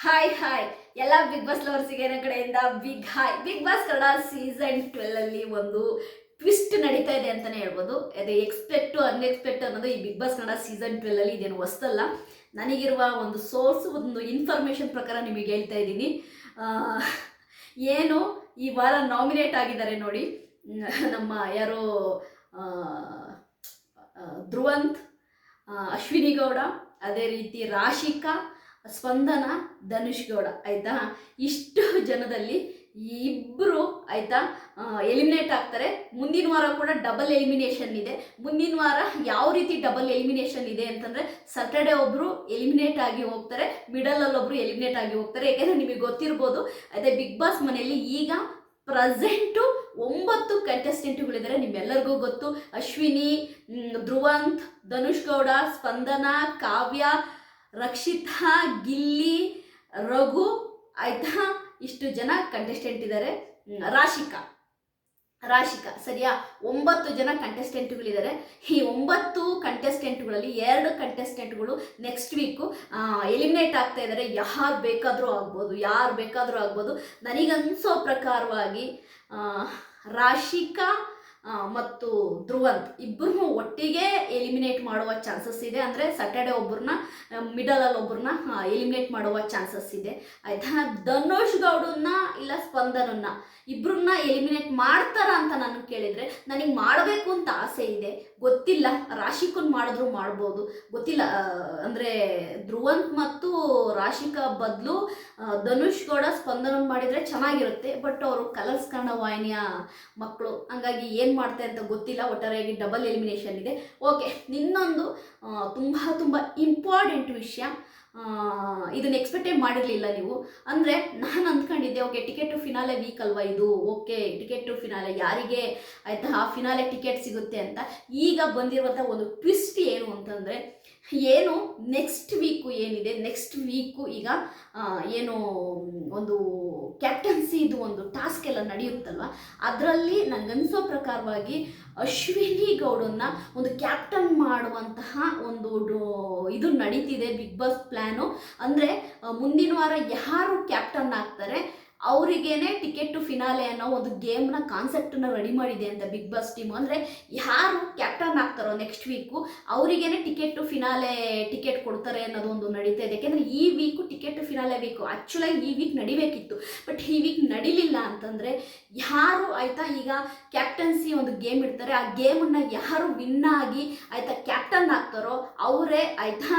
Hi ಎಲ್ಲ big boss ಲವರ್ಸಿಗೆ ನನ್ನ ಕಡೆಯಿಂದ ಬಿಗ್ ಬಾಸ್ ಕನ್ನಡ ಸೀಸನ್ 12 ಅಲ್ಲಿ ಒಂದು ಟ್ವಿಸ್ಟ್ ನಡೀತಾ ಇದೆ ಅಂತಾನೆ ಹೇಳ್ಬೋದು. ಅದೇ ಎಕ್ಸ್ಪೆಕ್ಟ್ ಅನ್ಎಕ್ಸ್ಪೆಕ್ಟ್ ಅನ್ನೋದು ಈ ಬಿಗ್ ಬಾಸ್ ಕನ್ನಡ ಸೀಸನ್ 12 ಅಲ್ಲಿ ಇದೇನು ಹೊಸ್ತಲ್ಲ. ನನಗಿರುವ ಒಂದು ಸೋರ್ಸ್, ಒಂದು ಇನ್ಫಾರ್ಮೇಶನ್ ಪ್ರಕಾರ ನಿಮಗೆ ಹೇಳ್ತಾ ಇದ್ದೀನಿ. ಏನು ಈ ವಾರ ನಾಮಿನೇಟ್ ಆಗಿದ್ದಾರೆ ನೋಡಿ, ನಮ್ಮ ಯಾರೋ ಧ್ರುವಂತ್, ಅಶ್ವಿನಿ ಗೌಡ, ಅದೇ ರೀತಿ ರಾಶಿಕಾ, ಸ್ಪಂದನ, ಧನುಷ್ ಗೌಡ, ಆಯ್ತಾ. ಇಷ್ಟು ಜನದಲ್ಲಿ ಇಬ್ಬರು ಆಯ್ತಾ ಎಲಿಮಿನೇಟ್ ಆಗ್ತಾರೆ. ಮುಂದಿನ ವಾರ ಕೂಡ ಡಬಲ್ ಎಲಿಮಿನೇಷನ್ ಇದೆ. ಮುಂದಿನ ವಾರ ಯಾವ ರೀತಿ ಡಬಲ್ ಎಲಿಮಿನೇಷನ್ ಇದೆ ಅಂತಂದ್ರೆ, ಸ್ಯಾಟರ್ಡೆ ಒಬ್ರು ಎಲಿಮಿನೇಟ್ ಆಗಿ ಹೋಗ್ತಾರೆ, ಮಿಡಲ್ ಅಲ್ಲಿ ಒಬ್ರು ಎಲಿಮಿನೇಟ್ ಆಗಿ ಹೋಗ್ತಾರೆ. ಯಾಕೆಂದ್ರೆ ನಿಮಗೆ ಗೊತ್ತಿರ್ಬೋದು, ಅದೇ ಬಿಗ್ ಬಾಸ್ ಮನೆಯಲ್ಲಿ ಈಗ ಪ್ರೆಸೆಂಟು 9 ಕಂಟೆಸ್ಟೆಂಟ್ಗಳಿದ್ದಾರೆ. ನಿಮ್ಮೆಲ್ಲರಿಗೂ ಗೊತ್ತು. ಅಶ್ವಿನಿ, ಧ್ರುವಂತ್, ಧನುಷ್ ಗೌಡ, ಸ್ಪಂದನ, ಕಾವ್ಯ, ರಕ್ಷಿತಾ, ಗಿಲ್ಲಿ, ರಘು, ಆಯ್ತಾ. ಇಷ್ಟು ಜನ ಕಂಟೆಸ್ಟೆಂಟ್ ಇದ್ದಾರೆ. ರಾಶಿಕಾ ಸರಿಯಾ, 9 ಜನ ಕಂಟೆಸ್ಟೆಂಟ್ಗಳಿದ್ದಾರೆ. ಈ 9 ಕಂಟೆಸ್ಟೆಂಟ್ಗಳಲ್ಲಿ 2 ಕಂಟೆಸ್ಟೆಂಟ್ಗಳು ನೆಕ್ಸ್ಟ್ ವೀಕು ಎಲಿಮಿನೇಟ್ ಆಗ್ತಾ ಇದ್ದಾರೆ. ಯಾರು ಬೇಕಾದರೂ ಆಗ್ಬೋದು. ನನಗನ್ಸೋ ಪ್ರಕಾರವಾಗಿ ರಾಶಿಕಾ ಮತ್ತು ಧ್ರುವಂತ್ ಇಬ್ಬರನ್ನು ಒಟ್ಟಿಗೆ ಎಲಿಮಿನೇಟ್ ಮಾಡುವ ಚಾನ್ಸಸ್ ಇದೆ. ಅಂದರೆ ಸ್ಯಾಟರ್ಡೆ ಒಬ್ಬರನ್ನ, ಮಿಡಲಲ್ಲಿ ಒಬ್ಬರನ್ನ ಎಲಿಮಿನೇಟ್ ಮಾಡುವ ಚಾನ್ಸಸ್ ಇದೆ, ಆಯಿತಾ. ಧನುಷ್ ಗೌಡನ್ನ ಇಲ್ಲ ಸ್ಪಂದನನ್ನ ಇಬ್ಬರನ್ನ ಎಲಿಮಿನೇಟ್ ಮಾಡ್ತಾರ ಅಂತ ನಾನು ಕೇಳಿದರೆ, ನನಗೆ ಮಾಡಬೇಕು ಅಂತ ಆಸೆ ಇದೆ. ಗೊತ್ತಿಲ್ಲ, ರಾಶಿಕನ್ ಮಾಡಿದ್ರು ಮಾಡ್ಬೋದು, ಗೊತ್ತಿಲ್ಲ. ಅಂದರೆ ಧ್ರುವಂತ್ ಮತ್ತು ರಾಶಿಕಾ ಬದಲು ಧನುಷ್ ಗೌಡ ಸ್ಪಂದನ ಮಾಡಿದರೆ ಚೆನ್ನಾಗಿರುತ್ತೆ. ಬಟ್ ಅವರು ಕಲರ್ಸ್ ಕನ್ನಡ ವಾಹಿನಿಯ ಮಕ್ಕಳು, ಹಂಗಾಗಿ ಏನು ಮಾಡ್ತಾರೆ ಅಂತ ಗೊತ್ತಿಲ್ಲ. ಒಟ್ಟಾರೆಯಾಗಿ ಡಬಲ್ ಎಲಿಮಿನೇಷನ್ ಇದೆ. ಓಕೆ, ಇನ್ನೊಂದು ತುಂಬ ಇಂಪಾರ್ಟೆಂಟ್ ವಿಷಯ, ಇದನ್ನ ಎಕ್ಸ್ಪೆಕ್ಟೇ ಮಾಡಿರಲಿಲ್ಲ ನೀವು. ಅಂದರೆ ನಾನು ಅಂದ್ಕೊಂಡಿದ್ದೆ, okay ticket to finale week ಅಲ್ವಾ ಇದು, ಓಕೆ ಟಿಕೆಟ್ ಟು ಫಿನಾಲೆ ಯಾರಿಗೆ ಆಯಿತಾ ಆ ಫಿನಾಲೆ ಟಿಕೆಟ್ ಸಿಗುತ್ತೆ ಅಂತ. ಈಗ ಬಂದಿರುವಂಥ ಒಂದು ಟ್ವಿಸ್ಟ್ ಏನು ಅಂತಂದರೆ, ಏನು ನೆಕ್ಸ್ಟ್ ವೀಕು ಈಗ ಏನು ಒಂದು ಕ್ಯಾಪ್ಟನ್ಸಿ ಇದು ಒಂದು ಟಾಸ್ಕ್ ಎಲ್ಲ ನಡೆಯುತ್ತಲ್ವ, ಅದರಲ್ಲಿ ನನಗನ್ಸೋ ಪ್ರಕಾರವಾಗಿ ಅಶ್ವಿನಿ ಗೌಡನ್ನ ಒಂದು ಕ್ಯಾಪ್ಟನ್ ಮಾಡುವಂತಹ ಒಂದು ಇದು ನಡೀತಿದೆ ಬಿಗ್ ಬಾಸ್ ಪ್ಲ್ಯಾನು. ಅಂದರೆ ಮುಂದಿನ ವಾರ ಯಾರು ಕ್ಯಾಪ್ಟನ್ ಆಗ್ತಾರೆ ಅವರಿಗೇನೆ ಟಿಕೆಟ್ ಟು ಫಿನಾಲೆ ಅನ್ನೋ ಒಂದು ಗೇಮ್ನ ಕಾನ್ಸೆಪ್ಟನ್ನ ರೆಡಿ ಮಾಡಿದೆ ಅಂತ ಬಿಗ್ ಬಾಸ್ ಟೀಮು. ಅಂದರೆ ಯಾರು ಕ್ಯಾಪ್ಟನ್ ಆಗ್ತಾರೋ ನೆಕ್ಸ್ಟ್ ವೀಕು ಅವರಿಗೇನೆ ಟಿಕೆಟ್ ಟು ಫಿನಾಲೆ ಟಿಕೆಟ್ ಕೊಡ್ತಾರೆ ಅನ್ನೋದು ಒಂದು ನಡೀತಾ ಇದೆ. ಯಾಕೆಂದರೆ ಈ week ticket to finale week, ಆ್ಯಕ್ಚುಲಾಗಿ ಈ ವೀಕ್ ನಡಿಬೇಕಿತ್ತು, ಬಟ್ ಈ ವೀಕ್ ನಡಿಲಿಲ್ಲ. ಅಂತಂದರೆ ಯಾರು ಆಯಿತಾ ಈಗ ಕ್ಯಾಪ್ಟನ್ಸಿ ಒಂದು ಗೇಮ್ ಇಡ್ತಾರೆ, ಆ ಗೇಮನ್ನು ಯಾರು ವಿನ್ ಆಗಿ ಆಯಿತಾ ಕ್ಯಾಪ್ಟನ್ ಆಗ್ತಾರೋ ಅವರೇ ಆಯಿತಾ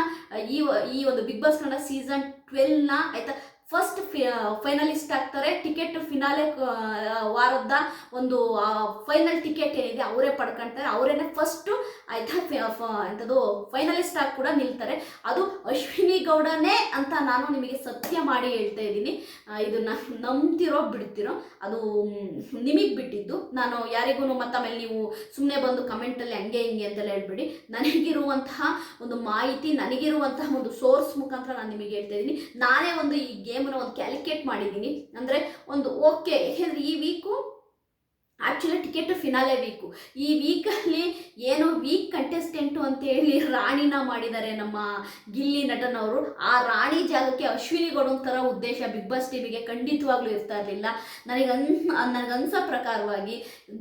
ಈ ಒಂದು ಬಿಗ್ ಬಾಸ್ ಕನ್ನಡ ಸೀಸನ್ 12ನ ಆಯಿತಾ ಫಸ್ಟ್ ಫೈನಲಿಸ್ಟ್ ಆಗ್ತಾರೆ. ಟಿಕೆಟ್ ಫಿನಾಲೆ ವಾರದ ಒಂದು ಫೈನಲ್ ಟಿಕೆಟ್ ಏನಿದೆ ಅವರೇ ಪಡ್ಕೊಳ್ತಾರೆ, ಅವರೇನೆ ಫಸ್ಟು ಆಯಿತಾ ಎಂಥದ್ದು ಫೈನಲಿಸ್ಟ್ ಆಗಿ ಕೂಡ ನಿಲ್ತಾರೆ. ಅದು ಅಶ್ವಿನಿ ಗೌಡನೇ ಅಂತ ನಾನು ನಿಮಗೆ ಸತ್ಯ ಮಾಡಿ ಹೇಳ್ತಾ ಇದ್ದೀನಿ. ಇದನ್ನು ನಂಬ್ತಿರೋ ಬಿಡ್ತಿರೋ ಅದು ನಿಮಗೆ ಬಿಟ್ಟಿದ್ದು. ನಾನು ಯಾರಿಗೂ ಮತ್ತಮೇಲೆ ನೀವು ಸುಮ್ಮನೆ ಬಂದು ಕಮೆಂಟಲ್ಲಿ ಹಂಗೆ ಹಿಂಗೆ ಅಂತೆಲ್ಲ ಹೇಳ್ಬಿಡಿ. ನನಗಿರುವಂತಹ ಒಂದು ಮಾಹಿತಿ, ನನಗಿರುವಂತಹ ಒಂದು ಸೋರ್ಸ್ ಮುಖಾಂತರ ನಾನು ನಿಮಗೆ ಹೇಳ್ತಾ ಇದ್ದೀನಿ. ನಾನೇ ಒಂದು ಈ ಗೇಮನ್ನು ಒಂದು ಕ್ಯಾಲ್ಕುಲೇಟ್ ಮಾಡಿದ್ದೀನಿ. ಅಂದರೆ ಒಂದು ಓಕೆ, ಯಾಕೆಂದರೆ ಈ week actually ticket finale week. ಈ ವೀಕಲ್ಲಿ ಏನೋ ವೀಕ್ ಕಂಟೆಸ್ಟೆಂಟು ಅಂತೇಳಿ ರಾಣಿನ ಮಾಡಿದ್ದಾರೆ ನಮ್ಮ ಗಿಲ್ಲಿ ನಟನವರು. ಆ ರಾಣಿ ಜಾಗಕ್ಕೆ ಅಶ್ವಿನಿ ಗೌಡ ಥರ ಉದ್ದೇಶ ಬಿಗ್ ಬಾಸ್ ಟೀಮಿಗೆ ಖಂಡಿತವಾಗ್ಲೂ ಇರ್ತಾ ಇರಲಿಲ್ಲ. ನನಗನ್ಸೋ ಪ್ರಕಾರವಾಗಿ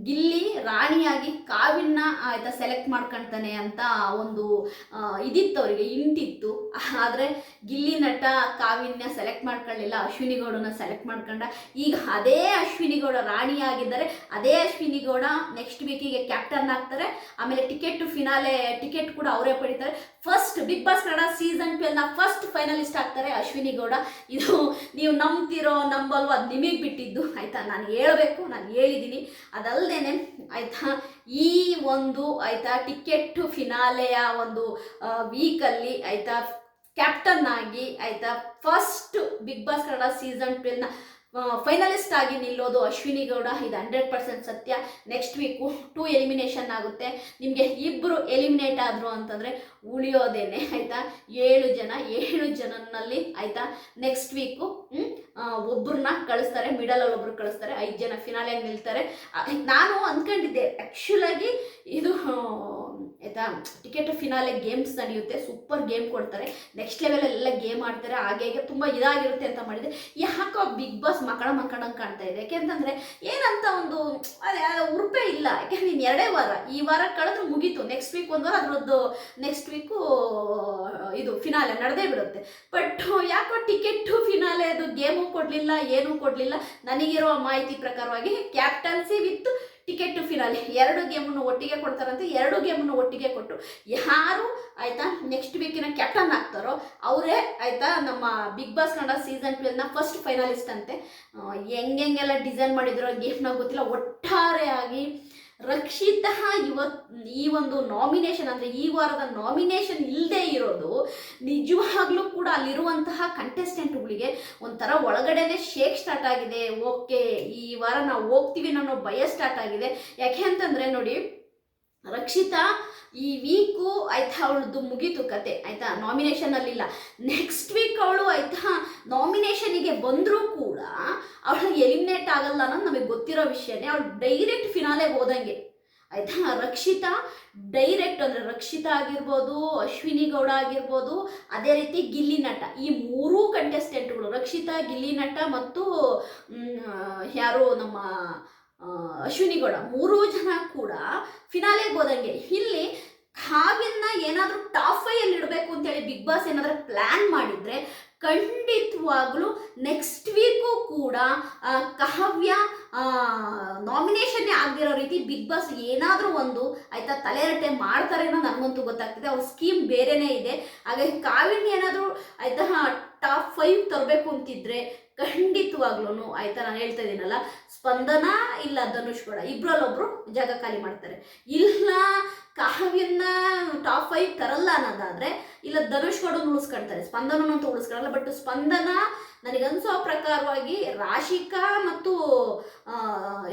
ಗಿಲ್ಲಿ ರಾಣಿಯಾಗಿ ಕಾವ್ಯನ ಆಯಿತಾ ಸೆಲೆಕ್ಟ್ ಮಾಡ್ಕೊಳ್ತಾನೆ ಅಂತ ಒಂದು ಇದಿತ್ತು, ಅವರಿಗೆ ಇಂಟಿತ್ತು. ಆದರೆ ಗಿಲ್ಲಿ ನಟ ಕಾವ್ಯನ ಸೆಲೆಕ್ಟ್ ಮಾಡ್ಕೊಳ್ಳಿಲ್ಲ, ಅಶ್ವಿನಿ ಗೌಡನ ಸೆಲೆಕ್ಟ್ ಮಾಡ್ಕೊಂಡ. ಈಗ ಅದೇ ಅಶ್ವಿನಿ ಗೌಡ ರಾಣಿಯಾಗಿದ್ದಾರೆ, ಅದೇ ಅಶ್ವಿನಿ ಗೌಡ ನೆಕ್ಸ್ಟ್ ವೀಕಿಗೆ ಕ್ಯಾಪ್ಟನ್ ಆಗ್ತಾರೆ. ಆಮೇಲೆ ಟಿಕೆಟ್ ಟು ಫಿನಾಲೆ ಟಿಕೆಟ್ ಕೂಡ ಅವರೇ ಪಡಿತಾರೆ. First Bigg Boss Kannada season 12ನ ಫಸ್ಟ್ ಫೈನಲಿಸ್ಟ್ ಆಗ್ತಾರೆ ಅಶ್ವಿನಿ ಗೌಡ. ಇದು ನೀವು ನಂಬ್ತಿರೋ ನಂಬಲ್ವೋ ಅದು ನಿಮಗೆ ಬಿಟ್ಟಿದ್ದು, ಆಯಿತಾ. ನಾನು ಹೇಳಿದ್ದೀನಿ. ಅದಲ್ಲದೇನೆ ಆಯಿತಾ ಈ ಒಂದು ಆಯಿತಾ ಟಿಕೆಟ್ ಟು ಫಿನಾಲೆಯ ಒಂದು ವೀಕಲ್ಲಿ ಆಯಿತಾ ಕ್ಯಾಪ್ಟನ್ ಆಗಿ ಆಯಿತಾ first Bigg Boss Kannada season 12ನ ಫೈನಲಿಸ್ಟ್ ಆಗಿ ನಿಲ್ಲೋದು ಅಶ್ವಿನಿ ಗೌಡ. ಇದು 100% ಸತ್ಯ. ನೆಕ್ಸ್ಟ್ ವೀಕು 2 ಎಲಿಮಿನೇಷನ್ ಆಗುತ್ತೆ. ನಿಮಗೆ ಇಬ್ಬರು ಎಲಿಮಿನೇಟ್ ಆದರು ಅಂತಂದರೆ ಉಳಿಯೋದೇನೆ ಆಯಿತಾ 7 ಜನನಲ್ಲಿ ಆಯಿತಾ ನೆಕ್ಸ್ಟ್ ವೀಕು ಒಬ್ಬರನ್ನ ಕಳಿಸ್ತಾರೆ, ಮಿಡಲಲ್ಲಿ ಒಬ್ರು ಕಳಿಸ್ತಾರೆ, 5 ಜನ ಫಿನಾಲೆಗೆ ನಿಲ್ತಾರೆ. ನಾನು ಅಂದ್ಕೊಂಡಿದ್ದೆ ಆ್ಯಕ್ಚುಲಾಗಿ ಇದು ಆಯಿತಾ ಟಿಕೆಟ್ ಫಿನಾಲೆ ಗೇಮ್ಸ್ ನಡೆಯುತ್ತೆ, ಸೂಪರ್ ಗೇಮ್ ಕೊಡ್ತಾರೆ, ನೆಕ್ಸ್ಟ್ ಲೆವೆಲಲ್ಲೆಲ್ಲ ಗೇಮ್ ಆಡ್ತಾರೆ, ಹಾಗೆ ತುಂಬ ಇದಾಗಿರುತ್ತೆ ಅಂತ ಮಾಡಿದೆ. ಯಾಕೋ ಬಿಗ್ ಬಾಸ್ ಮಕ್ಕಳಂಗೆ ಕಾಣ್ತಾ ಇದೆ. ಯಾಕೆಂತಂದರೆ ಏನಂತ ಒಂದು ಅದೇ ಉರುಪೇ ಇಲ್ಲ. ಯಾಕೆಂದ್ರೆ ಇನ್ನು 2 ವಾರ, ಈ ವಾರ ಕಳೆದ್ರೆ ಮುಗೀತು, ನೆಕ್ಸ್ಟ್ ವೀಕ್ ಒಂದು ವಾರ, ಅದರದ್ದು ನೆಕ್ಸ್ಟ್ ವೀಕು ಇದು ಫಿನಾಲೆ ನಡೆದೇ ಬಿಡುತ್ತೆ. ಬಟ್ ಯಾಕೋ ಟಿಕೆಟು ಫಿನಾಲೆ ಅದು ಗೇಮು ಕೊಡಲಿಲ್ಲ, ಏನೂ ಕೊಡಲಿಲ್ಲ. ನನಗಿರೋ ಮಾಹಿತಿ ಪ್ರಕಾರವಾಗಿ ಕ್ಯಾಪ್ಟನ್ಸಿ ವಿತ್ ಟಿಕೆಟ್ ಫಿನಾಲೆ 2 ಗೇಮನ್ನು ಒಟ್ಟಿಗೆ ಕೊಡ್ತಾರಂತೆ. 2 ಗೇಮನ್ನು ಒಟ್ಟಿಗೆ ಕೊಟ್ಟು ಯಾರು ಆಯಿತಾ ನೆಕ್ಸ್ಟ್ ವೀಕಿನ ಕ್ಯಾಪ್ಟನ್ ಆಗ್ತಾರೋ ಅವರೇ ಆಯಿತಾ ನಮ್ಮ ಬಿಗ್ ಬಾಸ್ ಕನ್ನಡ ಸೀಸನ್ 12ನ ಫಸ್ಟ್ ಫೈನಲಿಸ್ಟ್ ಅಂತೆ. ಹೆಂಗೆಲ್ಲ ಡಿಸೈನ್ ಮಾಡಿದ್ರು ಗೇಮ್ನ ಗೊತ್ತಿಲ್ಲ. ಒಟ್ಟಾರೆಯಾಗಿ ರಕ್ಷಿತಾ ಈ ಒಂದು ನಾಮಿನೇಷನ್ ಅಂದರೆ ಈ ವಾರದ ನಾಮಿನೇಷನ್ ಇಲ್ಲದೆ ಇರೋದು ನಿಜವಾಗ್ಲೂ ಕೂಡ ಅಲ್ಲಿರುವಂತಹ ಕಂಟೆಸ್ಟೆಂಟ್ಗಳಿಗೆ ಒಂಥರ ಒಳಗಡೆನೆ ಶೇಕ್ ಸ್ಟಾರ್ಟ್ ಆಗಿದೆ. ಓಕೆ, ಈ ವಾರ ನಾವು ಹೋಗ್ತೀವಿ ಅನ್ನೋ ಭಯ ಸ್ಟಾರ್ಟ್ ಆಗಿದೆ. ಯಾಕೆ ಅಂತಂದರೆ ನೋಡಿ, ರಕ್ಷಿತಾ ಈ ವೀಕು ಆಯ್ತಾ ಅವಳದ್ದು ಮುಗೀತು ಕತೆ ಆಯಿತಾ, ನಾಮಿನೇಷನಲ್ಲಿಲ್ಲ. ನೆಕ್ಸ್ಟ್ ವೀಕ್ ಅವಳು ಆಯಿತಾ ನಾಮಿನೇಷನಿಗೆ ಬಂದರೂ ಕೂಡ ಅವಳು ಎಲಿಮಿನೇಟ್ ಆಗಲ್ಲ ಅನ್ನೋದು ನಮಗೆ ಗೊತ್ತಿರೋ ವಿಷಯನೇ. ಅವಳು ಡೈರೆಕ್ಟ್ ಫಿನಾಲೆಗೆ ಹೋದಂಗೆ ಆಯಿತಾ. ರಕ್ಷಿತಾ ಡೈರೆಕ್ಟ್ ಅಂದರೆ ರಕ್ಷಿತಾ ಆಗಿರ್ಬೋದು, ಅಶ್ವಿನಿ ಗೌಡ ಆಗಿರ್ಬೋದು, ಅದೇ ರೀತಿ ಗಿಲ್ಲಿ ನಟ, ಈ 3 ಕಂಟೆಸ್ಟೆಂಟ್ಗಳು ರಕ್ಷಿತಾ, ಗಿಲ್ಲಿ ನಟ ಮತ್ತು ಯಾರು ನಮ್ಮ ಅಶ್ವಿನಿ ಗೌಡ 3 ಜನ ಕೂಡ ಫಿನಾಲೆಗೆ ಹೋದಂಗೆ. ಇಲ್ಲಿ ಕಾವ್ಯನ್ನ ಏನಾದರೂ ಟಾಪ್ 5 ಇಡಬೇಕು ಅಂತೇಳಿ ಬಿಗ್ ಬಾಸ್ ಏನಾದರೂ ಪ್ಲ್ಯಾನ್ ಮಾಡಿದರೆ ಖಂಡಿತವಾಗ್ಲೂ ನೆಕ್ಸ್ಟ್ ವೀಕು ಕೂಡ ಕಾವ್ಯ ನಾಮಿನೇಷನ್ನೇ ಆಗಿರೋ ರೀತಿ ಬಿಗ್ ಬಾಸ್ ಏನಾದರೂ ಒಂದು ಆಯಿತಾ ತಲೆರಟೆ ಮಾಡ್ತಾರೆ ಅನ್ನೋ ನನಗಂತೂ ಗೊತ್ತಾಗ್ತಿದೆ. ಅವ್ರ ಸ್ಕೀಮ್ ಬೇರೆಯೇ ಇದೆ. ಹಾಗಾಗಿ ಕಾವ್ಯನ ಏನಾದರೂ ಆಯಿತಾ ಟಾಪ್ 5 ತರಬೇಕು ಅಂತಿದ್ರೆ ಖಂಡಿತವಾಗ್ಲೂ ಆಯಿತಾ, ನಾನು ಹೇಳ್ತಾ ಇದ್ದೀನಲ್ಲ, ಸ್ಪಂದನ ಇಲ್ಲ ಧನುಷ್ ಕೂಡ ಇಬ್ಬರಲ್ಲೊಬ್ಬರು ಜಾಗ ಖಾಲಿ ಮಾಡ್ತಾರೆ. ಇಲ್ಲ ಕಾವ್ಯನ್ನ ಟಾಪ್ 5 ತರಲ್ಲ ಅನ್ನೋದಾದರೆ ಇಲ್ಲ ಧನುಷ್ ಕೂಡ ಉಳಿಸ್ಕೊಳ್ತಾರೆ, ಸ್ಪಂದನಂತೂ ಉಳಿಸ್ಕೊಳ್ಳಲ್ಲ. ಬಟ್ ಸ್ಪಂದನ ನನಗನ್ಸೋ ಪ್ರಕಾರವಾಗಿ ರಾಶಿಕಾ ಮತ್ತು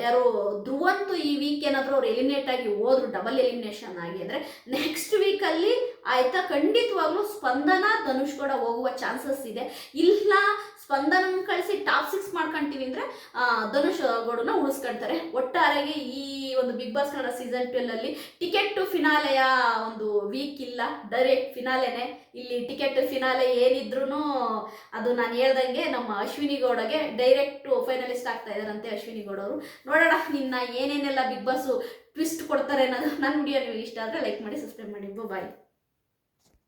ಯಾರು ಧ್ರುವಂತು ಈ ವೀಕ್ ಏನಾದರೂ ಅವ್ರು ಎಲಿಮಿನೇಟ್ ಆಗಿ ಹೋದ್ರು, ಡಬಲ್ ಎಲಿಮಿನೇಷನ್ ಆಗಿ ಅಂದರೆ ನೆಕ್ಸ್ಟ್ ವೀಕಲ್ಲಿ ಆಯಿತಾ ಖಂಡಿತವಾಗ್ಲೂ ಸ್ಪಂದನ ಧನುಷ್ ಕೂಡ ಹೋಗುವ ಚಾನ್ಸಸ್ ಇದೆ. ಇಲ್ಲ ಸ್ಪಂದನ ಕಳಿಸಿ ಟಾಪ್ 6 ಮಾಡ್ಕೊಂತೀವಿ ಅಂದರೆ ಧನುಷ್ ಗೌಡನ ಉಳಿಸ್ಕೊಳ್ತಾರೆ. ಒಟ್ಟಾರೆಗೆ ಈ ಒಂದು ಬಿಗ್ ಬಾಸ್ ಕನ್ನಡ ಸೀಸನ್ 12ಅಲ್ಲಿ ಟಿಕೆಟ್ ಟು ಫಿನಾಲೆಯ ಒಂದು ವೀಕ್ ಇಲ್ಲ, ಡೈರೆಕ್ಟ್ ಫಿನಾಲೆನೇ. ಇಲ್ಲಿ ಟಿಕೆಟ್ ಫಿನಾಲೆ ಏನಿದ್ರು ಅದು ನಾನು ಹೇಳ್ದಂಗೆ ನಮ್ಮ ಅಶ್ವಿನಿ ಗೌಡಗೆ ಡೈರೆಕ್ಟ್ ಫೈನಲಿಸ್ಟ್ ಆಗ್ತಾ ಇದ್ದಾರಂತೆ ಅಶ್ವಿನಿ ಗೌಡ ಅವರು. ನೋಡೋಣ ಇನ್ನು ಏನೇನೆಲ್ಲ ಬಿಗ್ ಬಾಸ್ ಟ್ವಿಸ್ಟ್ ಕೊಡ್ತಾರೆ ಅನ್ನೋದು. ನನ್ನ ವಿಡಿಯೋ ನಿಮಗೆ ಇಷ್ಟ ಆದರೆ ಲೈಕ್ ಮಾಡಿ, ಸಬ್ಸ್ಕ್ರೈಬ್ ಮಾಡಿ. ಬಾಯ್.